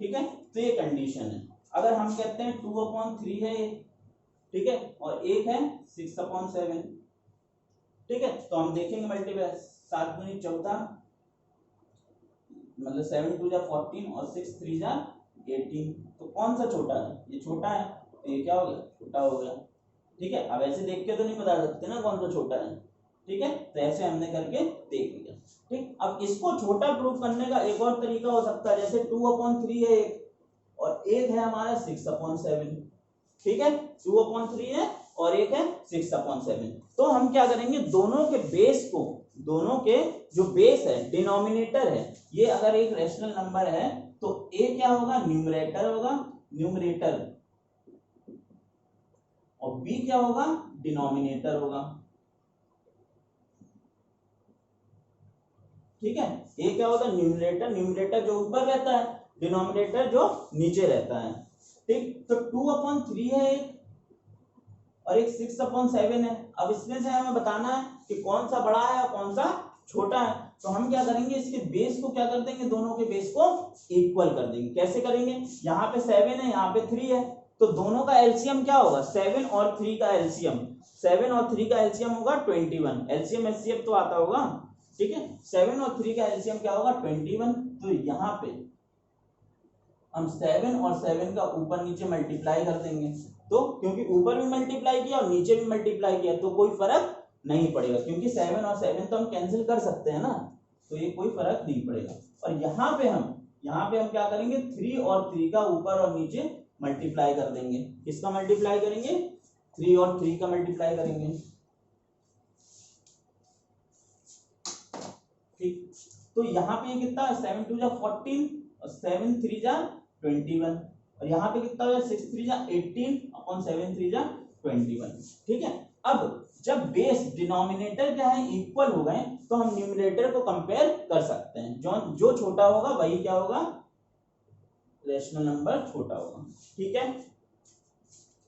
ठीक है। तो ये कंडीशन है। अगर हम कहते हैं 2/3 है, ठीक है, और एक है 6/7, ठीक है, तो हम देखेंगे मल्टीप्लाई, 7 दूनी 14, मतलब 7 2 जा 14 और 6 3 जा 18, तो कौन सा छोटा है? ये छोटा है, तो ये क्या हो गया? छोटा हो गया, ठीक है। अब ऐसे देख के तो नहीं बता सकते ना कौन सा छोटा है, ठीक है, तो ऐसे हमने करके देख लिया। ठीक, अब इसको छोटा प्रूफ करने का एक और तरीका हो सकता है, जैसे 2/3 है एक, और एक है हमारा 6/7। ठीक है, 2/3 है और एक है 6/7। तो हम क्या करेंगे, दोनों के बेस को, दोनों के जो बेस है, डिनोमिनेटर है, ये अगर एक रेशनल नंबर है तो ए क्या होगा, न्यूमरेटर होगा, न्यूमरेटर, और बी क्या होगा, डिनोमिनेटर होगा। ठीक है, ए क्या होगा, न्यूमरेटर, न्यूमरेटर जो ऊपर रहता है, डिनोमिनेटर जो नीचे रहता है। ठीक, तो 2/3 है एक, और एक 6/7 है। अब इसमें से हमें बताना है कि कौन सा बड़ा है और कौन सा छोटा है। तो हम क्या करेंगे, इसके बेस को क्या कर देंगे, दोनों के बेस को इक्वल कर देंगे। कैसे करेंगे, यहाँ पे 7 है, यहाँ पे 3 है, तो दोनों का एलसीएम क्या होगा, 7 और 3 का एलसीएम, 7 और 3 का एलसीएम होगा 21, एलसीएम एचसीएफ तो आता होगा। ठीक है, 7 और 3 का एलसीएम क्या होगा, 21। तो यहाँ पे हम 7 और 7 का ऊपर नीचे मल्टीप्लाई कर देंगे, तो क्योंकि ऊपर भी मल्टीप्लाई किया और नीचे भी मल्टीप्लाई किया तो कोई फर्क नहीं पड़ेगा, क्योंकि 7 और 7 तो हम कैंसिल कर सकते हैं ना, तो ये कोई फर्क नहीं पड़ेगा। और यहाँ पे हम क्या करेंगे, 3 और 3 का ऊपर और नीचे मल्टीप्लाई कर देंगे। किसका मल्टीप्लाई करेंगे, 3 और 3 का मल्टीप्लाई करेंगे। ठीक, तो यहाँ पे कितना है, 7 2 जा 14 और 7 3 जा 21, और यहाँ पे कितना हो जाए, 6 3 जा 18/7 3 जा 21। ठीक है, अब जब बेस डिनोमिनेटर क्या है, इक्वल हो गए, तो हम न्यूमरेटर को कंपेयर कर सकते हैं, जो छोटा होगा वही क्या होगा, रेशनल नंबर छोटा होगा। ठीक है,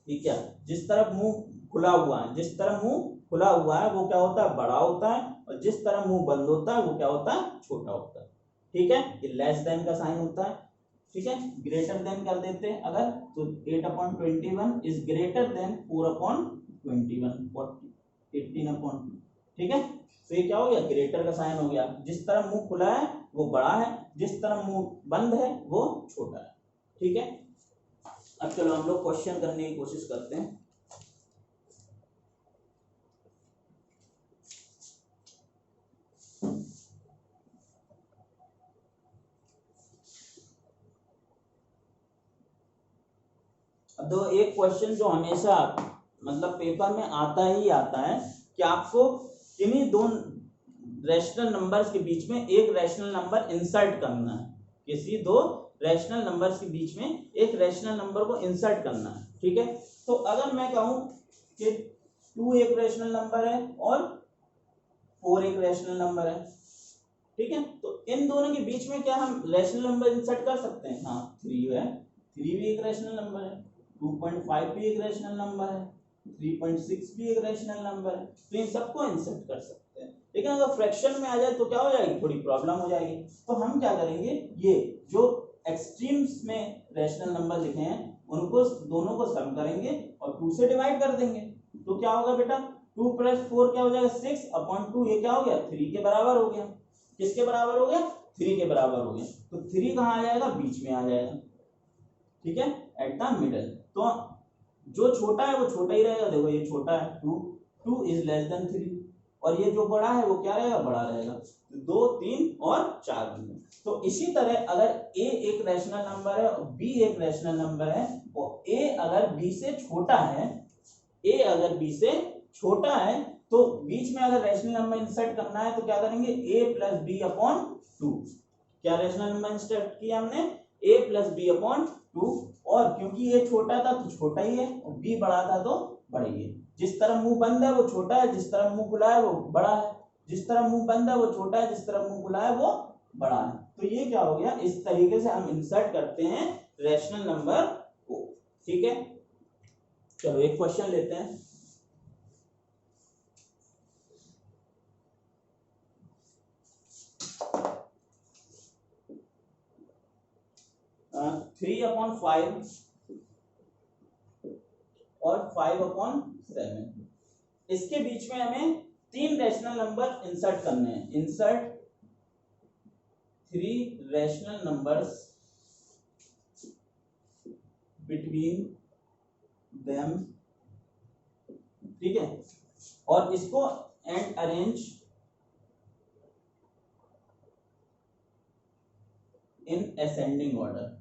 ठीक है, जिस तरफ मुंह खुला हुआ है, जिस तरफ मुंह खुला हुआ है वो क्या होता है, बड़ा होता है, और जिस तरह मुंह बंद होता है वो क्या होता है, छोटा होता है। ठीक है, ये लेस देन का साइन होता है। ठीक है, ग्रेटर देन कर देते हैं अगर, तो 8/21 इज ग्रेटर देन 4/21, 18/2। ठीक है, तो ये क्या हो गया, ग्रेटर का साइन हो गया। जिस तरह मुंह खुला है वो बड़ा है, जिस तरह मुंह बंद है वो छोटा है। ठीक है, अब चलो हम लोग क्वेश्चन करने की कोशिश करते हैं। अब दो एक क्वेश्चन जो हमेशा मतलब पेपर में आता ही आता है कि आपको किन्हीं दो रैशनल नंबर्स के बीच में एक रैशनल नंबर इंसर्ट करना है, किसी दो रैशनल नंबर्स के बीच में एक रैशनल नंबर को इंसर्ट करना है। ठीक है, तो अगर मैं कहूं कि 2 एक रैशनल नंबर है और 4 एक रैशनल नंबर है, ठीक है, तो इन दोनों के बीच में क्या हम रैशनल नंबर इंसर्ट कर सकते हैं, हाँ 3 है, 3 भी एक रैशनल नंबर है, 2.5 भी एक रैशनल नंबर है, 3.6 भी एक रैशनल नंबर है, तो इन सबको इंसर्ट कर सकते हैं। लेकिन अगर फ्रैक्शन में आ जाए तो क्या हो जाएगी, थोड़ी प्रॉब्लम हो जाएगी। तो हम क्या करेंगे, ये जो एक्सट्रीम्स में रैशनल नंबर लिखे हैं उनको दोनों को सम करेंगे और 2 से डिवाइड कर देंगे। तो क्या होगा बेटा, 2 + 4 क्या हो जाएगा, 6/2, ये क्या हो गया, 3 के बराबर हो गया। किसके बराबर हो गया, 3 के बराबर हो गया। तो 3 कहाँ आ जाएगा, बीच में आ जाएगा। ठीक है, एट द मिडल। तो जो छोटा है वो छोटा ही रहेगा, देखो ये छोटा है 2 इज लेस देन 3, और ये जो बड़ा है वो क्या रहेगा, बड़ा रहेगा। 2 3 और 4 बिंदु। तो इसी तरह अगर a एक रैशनल नंबर है और b एक रैशनल नंबर है, और a अगर b से छोटा है, a अगर b से छोटा है, तो बीच में अगर रैशनल नंबर इंसर्ट करना है तो क्या करेंगे, a + b/2। क्या रैशनल नंबर इंसर्ट किया हमने, a + b/2, और क्योंकि ये छोटा था तो छोटा ही है और b बड़ा था तो बड़ा ही है। जिस तरह मुंह बंद है वो छोटा है, जिस तरह मुंह खुला है वो बड़ा है, जिस तरह मुंह बंद है वो छोटा है, जिस तरह मुंह खुला है वो बड़ा है। तो ये क्या हो गया, इस तरीके से हम इंसर्ट करते हैं रैशनल नंबर को। ठीक है, चलो एक क्वेश्चन लेते हैं। थ्री अपॉन 5 और 5/7, इसके बीच में हमें 3 रैशनल नंबर इंसर्ट करने हैं। Insert 3 rational numbers between them. ठीक है, और इसको and arrange in ascending order.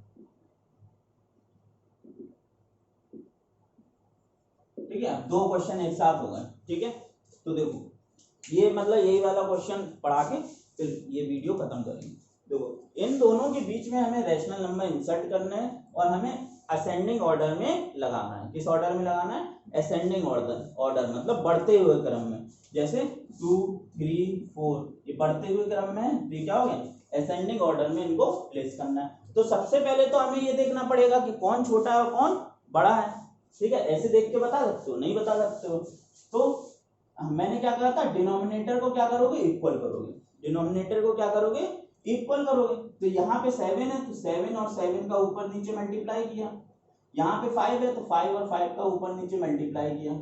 ठीक है, दो क्वेश्चन एक साथ हो गए। ठीक है, तो देखो ये मतलब यही वाला क्वेश्चन पढ़ा के फिर ये वीडियो खत्म करेंगे। देखो इन दोनों के बीच में हमें रैशनल नंबर इंसर्ट करना है और हमें असेंडिंग ऑर्डर में लगाना है। किस ऑर्डर में लगाना है? Ascending order. ऑर्डर मतलब बढ़ते हुए क्रम में, जैसे 2 3 4 ये बढ़ते हुए क्रम में है, तो क्या हो गया? असेंडिंग ऑर्डर में इनको प्लेस करना है। तो सबसे पहले तो हमें ये देखना पड़ेगा कि कौन छोटा है और कौन बड़ा है। ठीक है, ऐसे देख के बता सकते हो? नहीं बता सकते हो। तो मैंने क्या कहा था, डिनोमिनेटर को क्या करोगे? इक्वल करोगे। डिनोमिनेटर को क्या करोगे? इक्वल करोगे। तो यहाँ पे 7 है तो 7 और 7 का ऊपर नीचे मल्टीप्लाई किया। यहाँ पे 5 है तो 5 और 5 का ऊपर नीचे मल्टीप्लाई किया।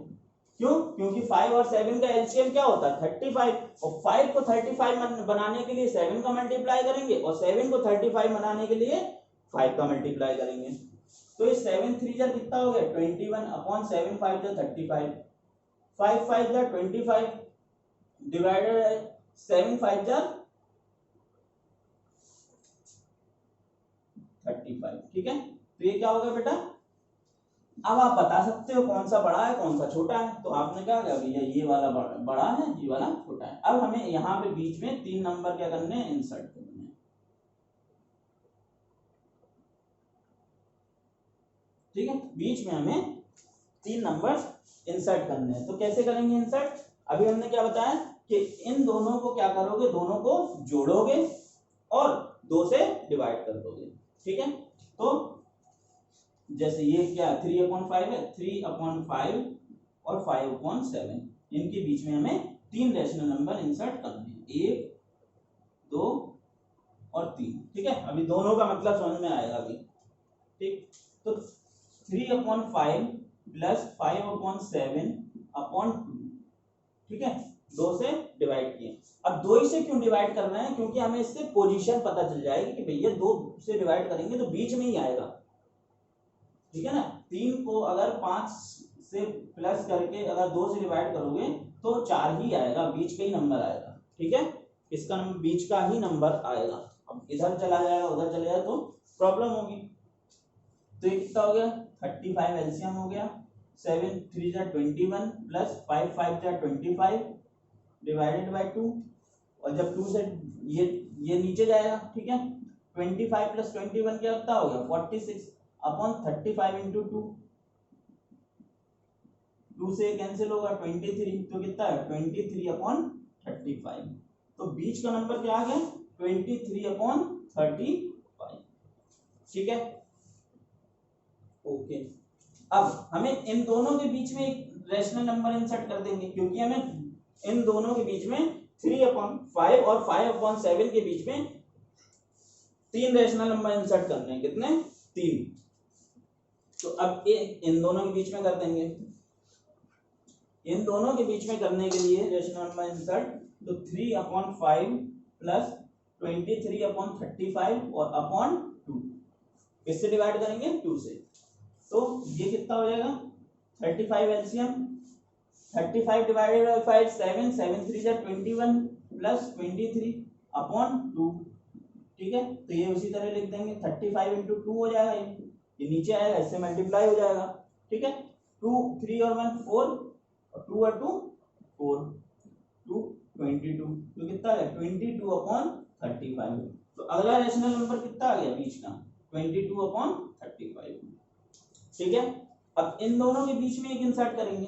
क्यों? क्योंकि 5 और 7 का एलसीएम क्या होता है? 35। और 5 को 35 बनाने के लिए 7 का मल्टीप्लाई करेंगे और 7 को 35 बनाने के लिए 5 का मल्टीप्लाई करेंगे। तो ये 7 3 जा कितना हो गया? 21/7 5 जा 35, 5 5 जा 25 डिवाइडेड है 7 5 जा 35। ठीक है, तो ये क्या होगा बेटा? अब आप बता सकते हो कौन सा बड़ा है कौन सा छोटा है। तो आपने क्या किया भैया, ये वाला बड़ा है, ये वाला छोटा है। अब हमें यहाँ पे बीच में 3 नंबर क्या करने हैं? इंसर्ट करने हैं। ठीक है, बीच में हमें 3 नंबर इंसर्ट करने हैं। तो कैसे करेंगे इंसर्ट? अभी हमने क्या बताया कि इन दोनों को क्या करोगे? दोनों को जोड़ोगे और 2 से डिवाइड कर दोगे। ठीक है, तो जैसे ये क्या 3/5 है, 3/5 और 5/7, इनके बीच में हमें 3 रैशनल नंबर इंसर्ट करने हैं, 1 2 और 3। ठीक है, अभी दोनों का मतलब समझ में आएगा अभी। ठीक, तो 3/5 प्लस 5/7/2। ठीक है, 2 से डिवाइड किए। अब 2 से क्यों डिवाइड कर रहे हैं? क्योंकि हमें इससे पोजीशन पता चल जाएगी कि भैया 2 से डिवाइड करेंगे तो बीच में ही आएगा। ठीक है ना, 3 को अगर 5 से प्लस करके अगर 2 से डिवाइड करोगे तो 4 ही आएगा, बीच का ही नंबर आएगा। ठीक है, इसका नंबर बीच का ही नंबर आएगा। अब इधर चला जाएगा उधर चले जाए तो प्रॉब्लम होगी। तो ये कितना हो गया? 35 एलसीएम हो गया। 7 3 जा 21 प्लस 5 5 जा 25 डिवाइडेड बाय 2। और जब 2 से ये नीचे जाएगा। ठीक है, 25 प्लस 21 क्या होता हो गया? 46/35 इंटू 2। 2 से कैंसिल होगा 23, तो कितना है? 23/35। तो बीच का नंबर क्या आ गया? 23/35। ठीक है, ओके। अब हमें इन दोनों के बीच में एक रैशनल नंबर इंसर्ट कर देंगे, क्योंकि हमें इन दोनों के बीच में 3/5 और 5/7 के बीच में 3 रैशनल नंबर इंसर्ट करने हैं। कितने? 3। तो अब इन दोनों के बीच में कर देंगे। इन दोनों के बीच में करने के लिए रैशनल नंबर इंसर्ट, तो 3/5 प्लस 23/35 और अपॉन 2, इससे डिवाइड करेंगे 2 से। तो ये कितना हो जाएगा? 35 एलसीएम, 35 डिवाइडेड बाय 5 7 7 3 जा 21 प्लस 23/2। ठीक है, तो ये उसी तरह लिख देंगे 35 इंटू 2 हो जाएगा। ये नीचे आएगा, इससे मल्टीप्लाई हो जाएगा। ठीक है, 2 3 और 1 4 और 2 और 2 4, 2 22। तो कितना है? 22/35। तो अगला रैशनल नंबर कितना आ गया बीच का? 22/35। ठीक है, अब इन दोनों के बीच में एक इंसर्ट करेंगे।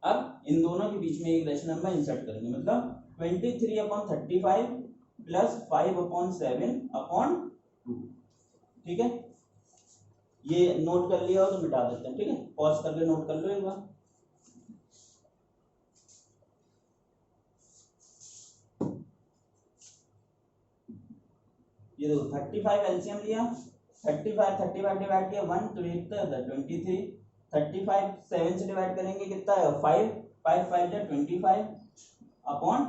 अब इन दोनों के बीच में एक रैशनल नंबर इंसर्ट करेंगे, मतलब 23/35 प्लस 5/7/2। ठीक है, ये नोट कर लिया हो तो मिटा देते हैं। ठीक है, पॉज करके नोट कर लो एक बार। ये देखो 35 एलसीएम लिया, 35 डिवाइड किया 1 तो ये कितना है? 23। 35 7 से डिवाइड करेंगे कितना है? 5 5 5 जा 25 अपॉन,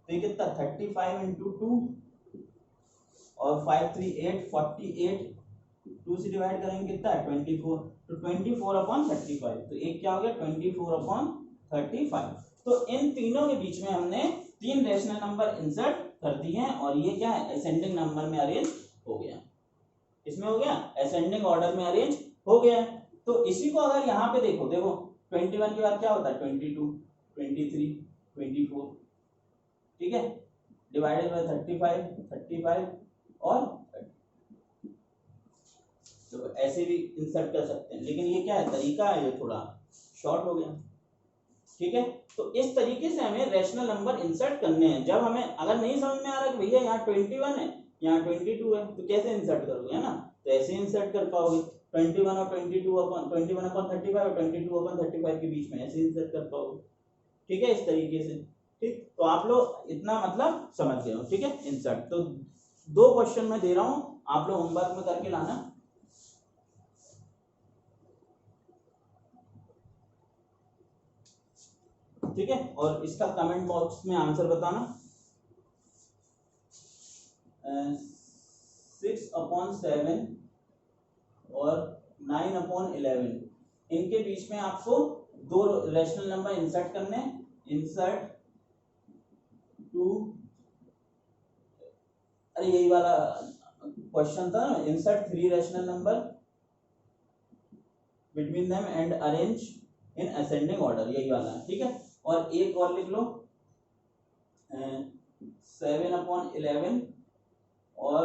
तो ये कितना? 35 इंटू 2 और 5 3 8 48, 2 से डिवाइड करेंगे कितना है? 24। तो 24/35। तो एक क्या हो गया? 24/35। तो इन तीनों के बीच में हमने 3 रैशनल नंबर इंसर्ट कर दी हैं और ये क्या है असेंडिंग नंबर में अरेंज हो गया, इसमें हो गया असेंडिंग ऑर्डर में अरेंज हो गया। तो इसी को अगर यहाँ पे देखो 21 के बाद क्या होता है 22, 23, 24, ठीक है, डिवाइडेड बाय 35 और 30। तो ऐसे भी इंसर्ट कर सकते हैं, लेकिन ये क्या है तरीका है, ये थोड़ा शॉर्ट हो गया, ठीक है। तो इस तरीके से हमें रैशनल नंबर इंसर्ट करने हैं। जब हमें अगर नहीं समझ में आ रहा कि भैया यहाँ 21 है यहाँ 22 है तो कैसे इंसर्ट करोगे, है ना, तो ऐसे इंसर्ट कर पाओगे 21 और 22 अपन 21 अपन 35 और 22 अपन 35 के बीच में ऐसे इंसर्ट कर पाओगे, ठीक है, इस तरीके से। ठीक, तो आप लोग इतना मतलब समझ गए हो, ठीक है। इंसर्ट तो 2 क्वेश्चन मैं दे रहा हूँ, आप लोग होमवर्क में करके लाना, ठीक है, और इसका कमेंट बॉक्स में आंसर बताना। 6/7 और 9/11 इनके बीच में आपको 2 रैशनल नंबर इंसर्ट करने, इंसर्ट टू, अरे यही वाला क्वेश्चन था, insert 3 rational number between them and arrange in ascending order, यही वाला है, ठीक है। और एक और लिख लो 7/11 और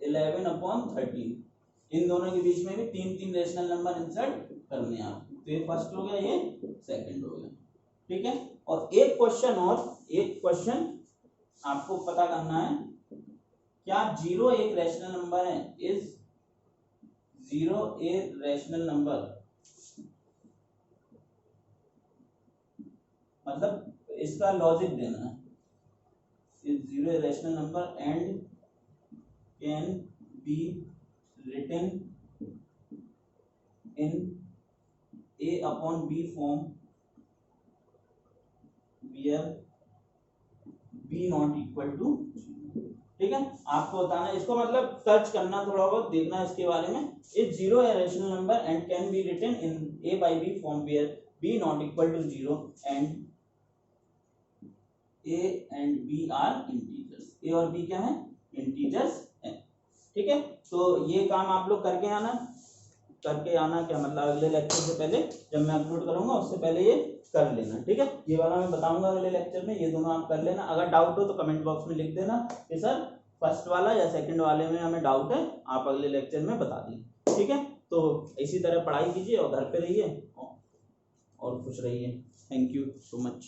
11/13 इन दोनों के बीच में भी 3 रैशनल नंबर इंसर्ट करने हैं आपको। तो ये फर्स्ट हो गया, ये सेकंड हो गया, ठीक है। और एक क्वेश्चन आपको पता करना है, क्या 0 एक रैशनल नंबर है, इज 0 ए रैशनल नंबर, मतलब इसका लॉजिक देना है, is 0 a rational number and can be written in A/B form where B not equal to, ठीक है। आपको बताना, इसको मतलब सर्च करना, थोड़ा बहुत देखना इसके बारे में। Is 0 a rational number and can be written in A/B form where B not equal to 0 and A and B are integers, A और B क्या है इंटीजर्स है, ठीक है। तो ये काम आप लोग करके आना क्या मतलब अगले लेक्चर से पहले, जब मैं अपलोड करूंगा उससे पहले ये कर लेना, ठीक है। ये वाला मैं बताऊंगा अगले लेक्चर में, ये दोनों आप कर लेना। अगर डाउट हो तो कमेंट बॉक्स में लिख देना कि सर फर्स्ट वाला या सेकंड वाले में हमें डाउट है, आप अगले लेक्चर में बता दें, ठीक है। तो इसी तरह पढ़ाई कीजिए और घर पे रहिए और खुश रहिए। Thank you so much.